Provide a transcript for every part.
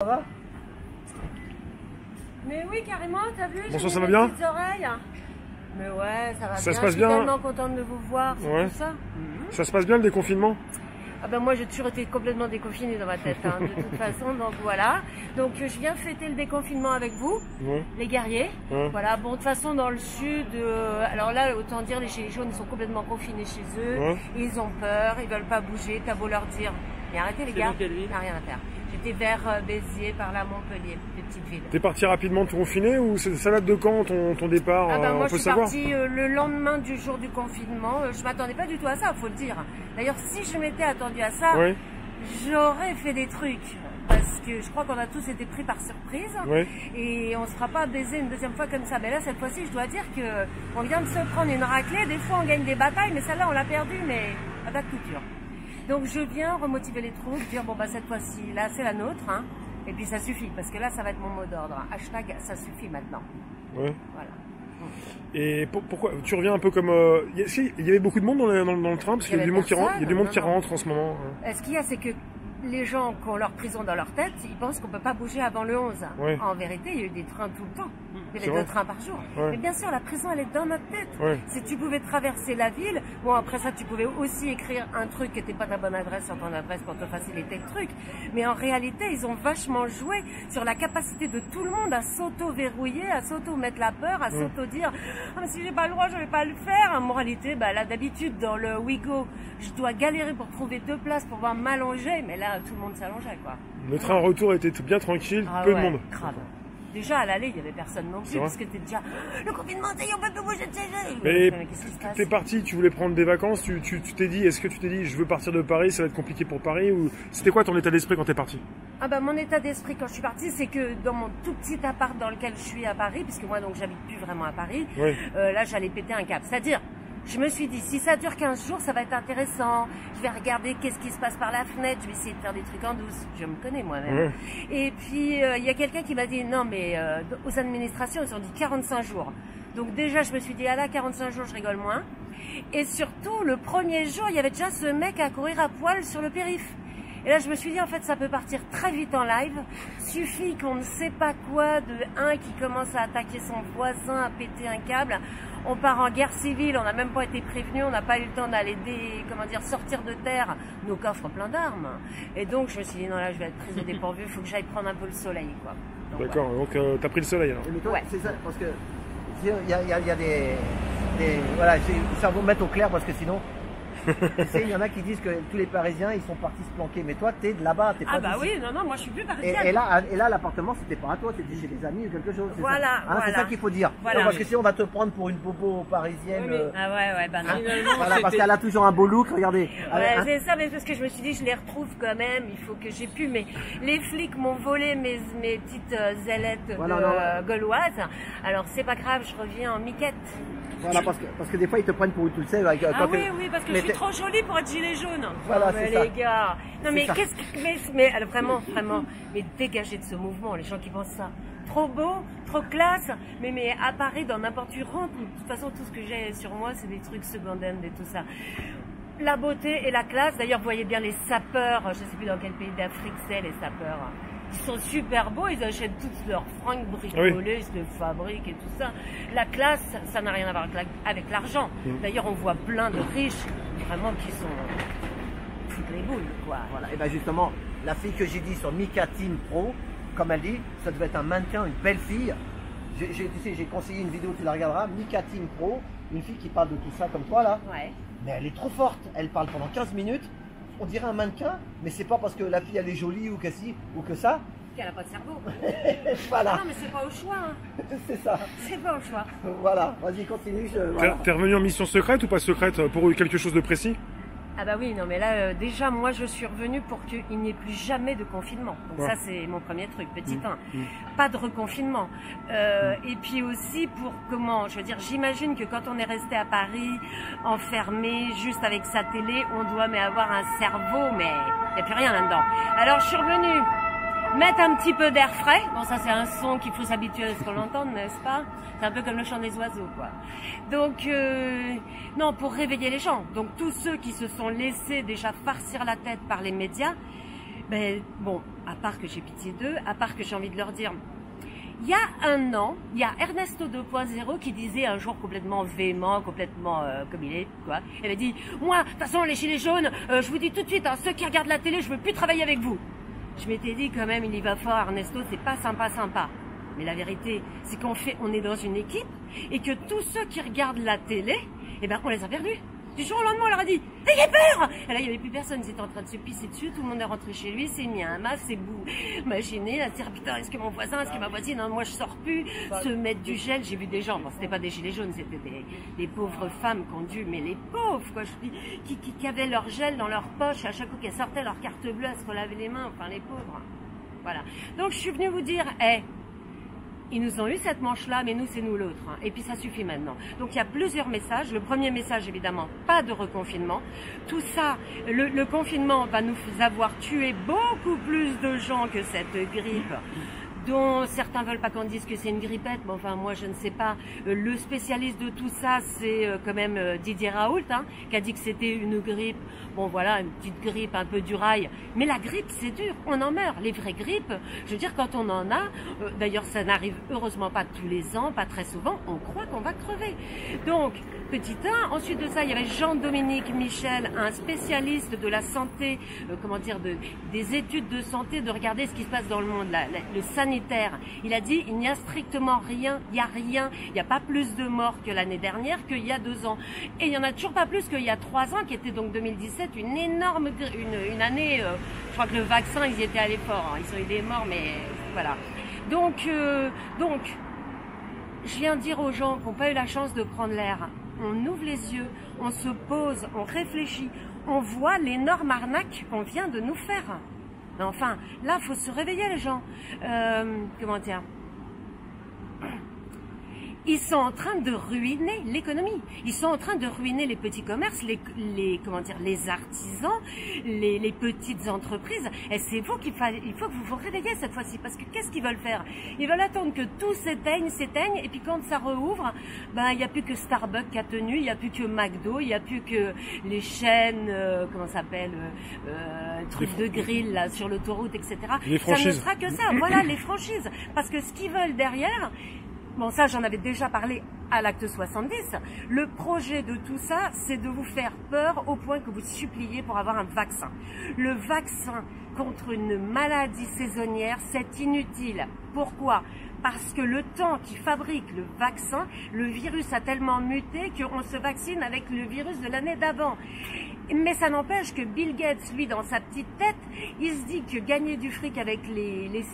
Ça va? Mais oui, carrément, t'as vu? Bonsoir, ça va bien? Petites oreilles. Mais ouais, ça va Ça bien. se passe bien? Je suis tellement contente de vous voir, c'est Ouais. tout ça. Ça se passe bien le déconfinement? Ah ben moi, j'ai toujours été complètement déconfinée dans ma tête, hein, de toute façon, donc voilà. Donc je viens fêter le déconfinement avec vous, Ouais. les guerriers. Ouais. Voilà, bon, de toute façon, dans le sud, alors là, autant dire, les gilets jaunes, ils sont complètement confinés chez eux. Ouais. Ils ont peur, ils veulent pas bouger, t'as beau leur dire. Mais arrêtez les gars, il n'y a rien à faire. J'étais vers Béziers, par là, Montpellier, des petites villes. T'es parti rapidement te confiner ou ça date de quand ton départ? Ah bah moi on je peut suis savoir? partie le lendemain du jour du confinement. Je m'attendais pas du tout à ça, faut le dire. D'ailleurs, si je m'étais attendue à ça, Ouais. j'aurais fait des trucs. Parce que je crois qu'on a tous été pris par surprise. Ouais. Et on se fera pas baiser une deuxième fois comme ça. Mais là, cette fois-ci, je dois dire que on vient de se prendre une raclée. Des fois, on gagne des batailles, mais celle-là, on l'a perdue, mais à date couture. Donc je viens remotiver les troupes, dire bon bah cette fois-ci, là c'est la nôtre, hein. Et puis ça suffit, parce que là ça va être mon mot d'ordre. Hashtag ça suffit maintenant. Ouais. Voilà. Et pourquoi tu reviens un peu comme il y avait beaucoup de monde dans le train parce qu'il y a du monde qui rentre, il y a du monde qui rentre en ce moment. Ce qu'il y a, c'est que les gens qui ont leur prison dans leur tête, ils pensent qu'on peut pas bouger avant le 11. Ouais. En vérité, il y a eu des trains tout le temps. Il y C'est avait 2 vrai. trains par jour. Ouais. Mais bien sûr, la prison, elle est dans notre tête. Ouais. Si tu pouvais traverser la ville, bon, après ça, tu pouvais aussi écrire un truc qui n'était pas ta bonne adresse sur ton adresse pour te faciliter le truc. Mais en réalité, ils ont vachement joué sur la capacité de tout le monde à s'auto-verrouiller, à s'auto-mettre la peur, à s'auto-dire « Ah, mais si j'ai pas le droit, je vais pas le faire ». En moralité, bah, là, d'habitude, dans le Ouigo, je dois galérer pour trouver 2 places pour pouvoir m'allonger. Mais là, tout le monde s'allongeait, quoi. Le train retour était bien tranquille, peu de monde. Grave. Déjà à l'aller, il n'y avait personne non plus, vrai parce que t'es déjà le confinement, ça y est, on peut plus bouger de chez eux. Mais qu'est-ce qui se passe? t'es parti, tu voulais prendre des vacances, tu t'es dit, est-ce que tu t'es dit, je veux partir de Paris, ça va être compliqué pour Paris ou c'était quoi ton état d'esprit quand t'es parti? Ah bah mon état d'esprit quand je suis partie, c'est que dans mon tout petit appart dans lequel je suis à Paris, puisque moi donc j'habite plus vraiment à Paris, Ouais. là j'allais péter un câble. C'est-à-dire, je me suis dit, si ça dure 15 jours, ça va être intéressant. Je vais regarder qu'est-ce qui se passe par la fenêtre. Je vais essayer de faire des trucs en douce. Je me connais moi-même. Ouais. Et puis, il y a quelqu'un qui m'a dit, non, mais aux administrations, ils ont dit 45 jours. Donc déjà, je me suis dit, ah là, 45 jours, je rigole moins. Et surtout, le premier jour, il y avait déjà ce mec à courir à poil sur le périph'. Et là, je me suis dit, en fait, ça peut partir très vite en live. Suffit qu'on ne sait pas quoi de un qui commence à attaquer son voisin, à péter un câble. On part en guerre civile, on n'a même pas été prévenu, on n'a pas eu le temps d'aller sortir de terre nos coffres pleins d'armes. Et donc, je me suis dit, non, là, je vais être prise au dépourvu, il faut que j'aille prendre un peu le soleil, quoi. Donc, D'accord, donc t'as pris le soleil alors. Mais toi, Ouais. c'est ça, parce que il y a des voilà, ça va vous mettre au clair parce que sinon, tu sais, il y en a qui disent que tous les Parisiens ils sont partis se planquer, mais toi t'es de là-bas, t'es pas Ah bah d'ici. oui, non, moi je suis plus Et, parisienne. et là l'appartement c'était pas à toi, c'était chez des amis ou quelque chose. C'est Voilà, ça, voilà. C'est ça qu'il faut dire. Voilà. Non, parce que sinon on va te prendre pour une bobo parisienne. Oui, mais- Ah ouais, bah non. Finalement, Voilà, parce c'était- qu'elle a toujours un beau look, regardez. Ouais, Hein, c'est ça, mais parce que je me suis dit, je les retrouve quand même, il faut que j'ai pu. Mais les flics m'ont volé mes petites ailettes Voilà, de, non, ouais. gauloises. Alors c'est pas grave, je reviens en miquette. voilà, parce que des fois ils te prennent pour une tout seul. Ah oui, parce que je suis trop jolie pour être gilet jaune. Voilà, mais c'est ça. les gars. Non, mais ça. qu'est-ce que. Mais alors, vraiment, mais dégagez de ce mouvement, les gens qui pensent ça. Trop beau, trop classe, mais à Paris, dans n'importe où, rentre. De toute façon, tout ce que j'ai sur moi, c'est des trucs secondaires et tout ça. La beauté et la classe. D'ailleurs, vous voyez bien les sapeurs, je sais plus dans quel pays d'Afrique c'est, les sapeurs. Ils sont super beaux, ils achètent toutes leurs fringues bricolées, ils se fabriquent et tout ça. La classe, ça n'a rien à voir avec l'argent. D'ailleurs, on voit plein de riches, vraiment, qui sont toutes les boules, quoi. Voilà, et bien justement, la fille que j'ai dit sur Mika Team Pro, comme elle dit, ça devait être un mannequin, une belle fille. Tu sais, j'ai conseillé une vidéo, tu la regarderas, Mika Team Pro, une fille qui parle de tout ça comme toi là. Ouais. Mais elle est trop forte, elle parle pendant 15 minutes, on dirait un mannequin, mais c'est pas parce que la fille elle est jolie ou que si, ou que ça. Qu'elle n'a pas de cerveau. Voilà, Non, mais c'est pas au choix, hein. c'est ça. C'est pas au choix. Voilà, vas-y, continue. Voilà. T'es revenu en mission secrète ou pas secrète pour quelque chose de précis? Ah bah oui, non mais là, déjà, moi, je suis revenue pour qu'il n'y ait plus jamais de confinement. Donc Ouais. ça, c'est mon premier truc, petit 1. Pas de reconfinement. Et puis aussi pour comment, je veux dire, j'imagine que quand on est resté à Paris, enfermé, juste avec sa télé, on doit mais avoir un cerveau, mais il n'y a plus rien là-dedans. Alors, je suis revenue mettre un petit peu d'air frais. Bon, ça, c'est un son qu'il faut s'habituer à ce qu'on l'entende, n'est-ce pas? C'est un peu comme le chant des oiseaux, quoi. Donc, non, pour réveiller les gens. Donc, tous ceux qui se sont laissés déjà farcir la tête par les médias, Ben, bon, à part que j'ai pitié d'eux, à part que j'ai envie de leur dire... Il y a un an, il y a Ernesto 2.0 qui disait un jour complètement véhément, complètement comme il est, quoi. Elle a dit, moi, de toute façon, les gilets jaunes, je vous dis tout de suite, hein, ceux qui regardent la télé, je veux plus travailler avec vous. Je m'étais dit quand même, il y va fort, Ernesto, c'est pas sympa. Mais la vérité, c'est on est dans une équipe et que tous ceux qui regardent la télé, eh ben, on les a perdus. Du jour au lendemain, on leur a dit « Ayez peur !» Et là, il n'y avait plus personne, ils étaient en train de se pisser dessus, tout le monde est rentré chez lui, s'est mis un masque, s'est imaginé, à se dire « Putain, est-ce que mon voisin, est-ce que ma voisine, non, moi je sors plus !» Se mettre du gel, j'ai vu des gens, bon, c'était pas des gilets jaunes, c'était des pauvres femmes qui ont dû, mais les pauvres, quoi, je dis, qui avaient leur gel dans leur poche, à chaque fois qu'elles sortaient leur carte bleue, elles se relavaient les mains, enfin les pauvres. Voilà. Donc je suis venue vous dire, ils nous ont eu cette manche-là, mais nous, c'est nous l'autre. Hein. Et puis, ça suffit maintenant. Donc, il y a plusieurs messages. Le premier message, évidemment, pas de reconfinement. Tout ça, le confinement va nous avoir tué beaucoup plus de gens que cette grippe, dont certains veulent pas qu'on dise que c'est une grippette, mais enfin moi je ne sais pas. Le spécialiste de tout ça, c'est quand même Didier Raoult, hein, qui a dit que c'était une grippe. Bon voilà, une petite grippe un peu du rail. Mais la grippe, c'est dur, on en meurt. Les vraies grippes, je veux dire, quand on en a, d'ailleurs ça n'arrive heureusement pas tous les ans, pas très souvent, on croit qu'on va crever. Donc, petit 1, ensuite de ça, il y avait Jean-Dominique Michel, un spécialiste de la santé, des études de santé, de regarder ce qui se passe dans le monde, le sanitaire. Il a dit, il n'y a strictement rien, il n'y a pas plus de morts que l'année dernière, qu'il y a 2 ans. Et il n'y en a toujours pas plus qu'il y a 3 ans, qui était donc 2017, une énorme, une année, je crois que le vaccin, ils y étaient allés fort, hein. Ils ont eu des morts, mais voilà. Donc, je viens dire aux gens qui n'ont pas eu la chance de prendre l'air, on ouvre les yeux, on se pose, on réfléchit, on voit l'énorme arnaque qu'on vient de nous faire. Mais enfin, là, il faut se réveiller les gens. Comment dire ? Ils sont en train de ruiner l'économie. Ils sont en train de ruiner les petits commerces, les artisans, les petites entreprises. Et c'est vous il faut que vous vous réveillez cette fois-ci. Parce que qu'est-ce qu'ils veulent faire? Ils veulent attendre que tout s'éteigne. Et puis quand ça rouvre, ben, il n'y a plus que Starbucks qui a tenu, il n'y a plus que McDo, il n'y a plus que les chaînes, trucs de grill, là, sur l'autoroute, etc. Les franchises. Ça ne sera que ça. Voilà, les franchises. Parce que ce qu'ils veulent derrière, bon, ça, j'en avais déjà parlé à l'acte 70. Le projet de tout ça, c'est de vous faire peur au point que vous suppliez pour avoir un vaccin. Le vaccin contre une maladie saisonnière, c'est inutile. Pourquoi ? Parce que le temps qui fabrique le vaccin, le virus a tellement muté qu'on se vaccine avec le virus de l'année d'avant. Mais ça n'empêche que Bill Gates, lui, dans sa petite tête, il se dit que gagner du fric avec les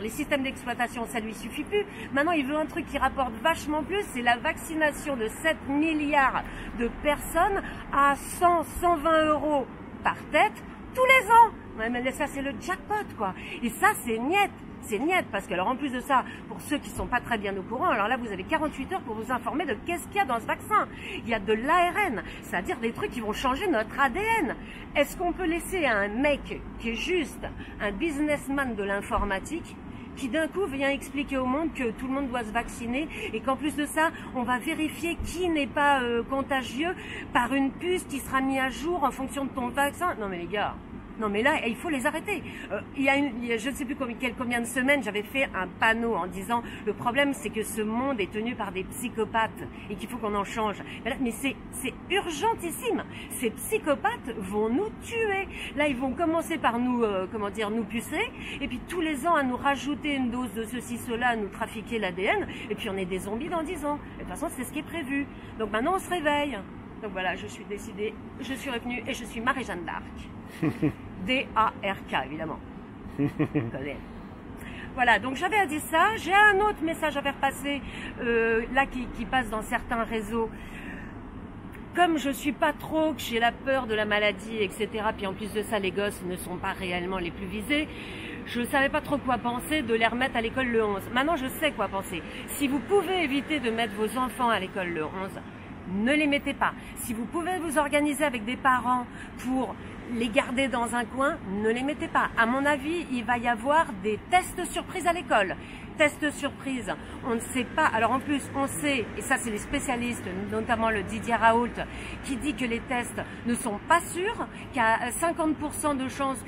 systèmes d'exploitation, ça lui suffit plus. Maintenant, il veut un truc qui rapporte vachement plus, c'est la vaccination de 7 milliards de personnes à 100, 120 € par tête tous les ans. Ouais, mais ça, c'est le jackpot, quoi. Et ça, c'est niette. C'est niette, parce que alors en plus de ça, pour ceux qui sont pas très bien au courant, alors là vous avez 48 heures pour vous informer de qu'est-ce qu'il y a dans ce vaccin. Il y a de l'ARN, c'est-à-dire des trucs qui vont changer notre ADN. Est-ce qu'on peut laisser un mec qui est juste un businessman de l'informatique, qui d'un coup vient expliquer au monde que tout le monde doit se vacciner et qu'en plus de ça, on va vérifier qui n'est pas contagieux par une puce qui sera mise à jour en fonction de ton vaccin? Non mais les gars, non mais là, il faut les arrêter. Je ne sais plus combien de semaines, j'avais fait un panneau en disant le problème c'est que ce monde est tenu par des psychopathes et qu'il faut qu'on en change. Mais c'est urgentissime. Ces psychopathes vont nous tuer. Là, ils vont commencer par nous, nous pucer, et puis tous les ans à nous rajouter une dose de ceci, cela, à nous trafiquer l'ADN, et puis on est des zombies dans 10 ans. Et de toute façon, c'est ce qui est prévu. Donc maintenant, on se réveille. Donc voilà, je suis décidée, je suis revenue et je suis Marie-Jeanne d'Arc. D-A-R-K, évidemment. Voilà, donc j'avais à dire ça. J'ai un autre message à faire passer, là, qui passe dans certains réseaux. Comme je suis pas trop, que j'ai la peur de la maladie, etc., puis en plus de ça, les gosses ne sont pas réellement les plus visés, je ne savais pas trop quoi penser de les remettre à l'école le 11. Maintenant, je sais quoi penser. Si vous pouvez éviter de mettre vos enfants à l'école le 11, ne les mettez pas. Si vous pouvez vous organiser avec des parents pour les garder dans un coin, ne les mettez pas. À mon avis, il va y avoir des tests surprises à l'école. tests surprises, on ne sait pas. Alors en plus, on sait, et ça c'est les spécialistes, notamment le Didier Raoult, qui dit que les tests ne sont pas sûrs, qu'il y a 50% de chances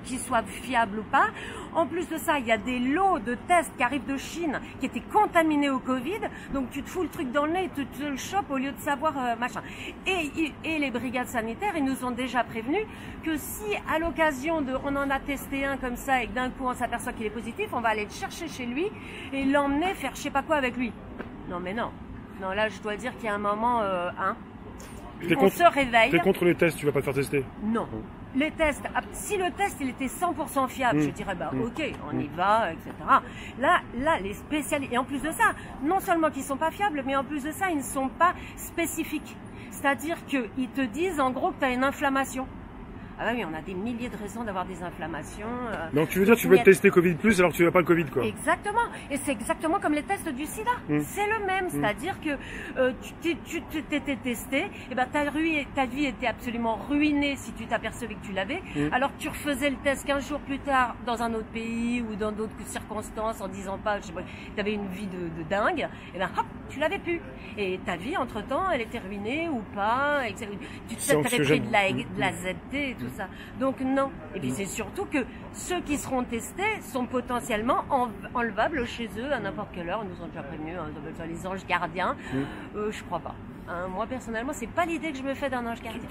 qu'ils soient fiables ou pas. En plus de ça, il y a des lots de tests qui arrivent de Chine, qui étaient contaminés au Covid, donc tu te fous le truc dans le nez, tu te le chopes au lieu de savoir machin. Et les brigades sanitaires, ils nous ont déjà prévenus que si à l'occasion on en a testé un comme ça et que d'un coup on s'aperçoit qu'il est positif, on va aller le chercher chez lui et l'emmener faire je sais pas quoi avec lui. Non mais non. Non là je dois dire qu'il y a un moment, on se réveille. T'es contre les tests, tu vas pas te faire tester? Non. Les tests, si le test il était 100% fiable, je dirais bah ok, on y va, etc. Là, les spécialistes, et en plus de ça, non seulement qu'ils sont pas fiables, mais en plus de ça, ils ne sont pas spécifiques. C'est-à-dire qu'ils te disent en gros que tu as une inflammation. Ah oui, on a des milliers de raisons d'avoir des inflammations. Donc tu veux dire que tu peux te tester Covid+, alors que tu n'as pas le Covid, quoi? Exactement. Et c'est exactement comme les tests du sida. C'est le même. C'est-à-dire que tu t'étais testé, et ben ta vie était absolument ruinée si tu t'apercevais que tu l'avais, alors que tu refaisais le test 15 jours plus tard dans un autre pays ou dans d'autres circonstances en disant pas, je sais pas, tu avais une vie de dingue, et ben hop, tu l'avais plus. Et ta vie, entre-temps, elle était ruinée ou pas, etc. Tu t'avais pris de la ZT et tout ça. Donc non. Et puis c'est surtout que ceux qui seront testés sont potentiellement enlevables chez eux à n'importe quelle heure. Ils nous ont déjà prévenus, les anges gardiens. Je crois pas. Moi personnellement, c'est pas l'idée que je me fais d'un ange gardien.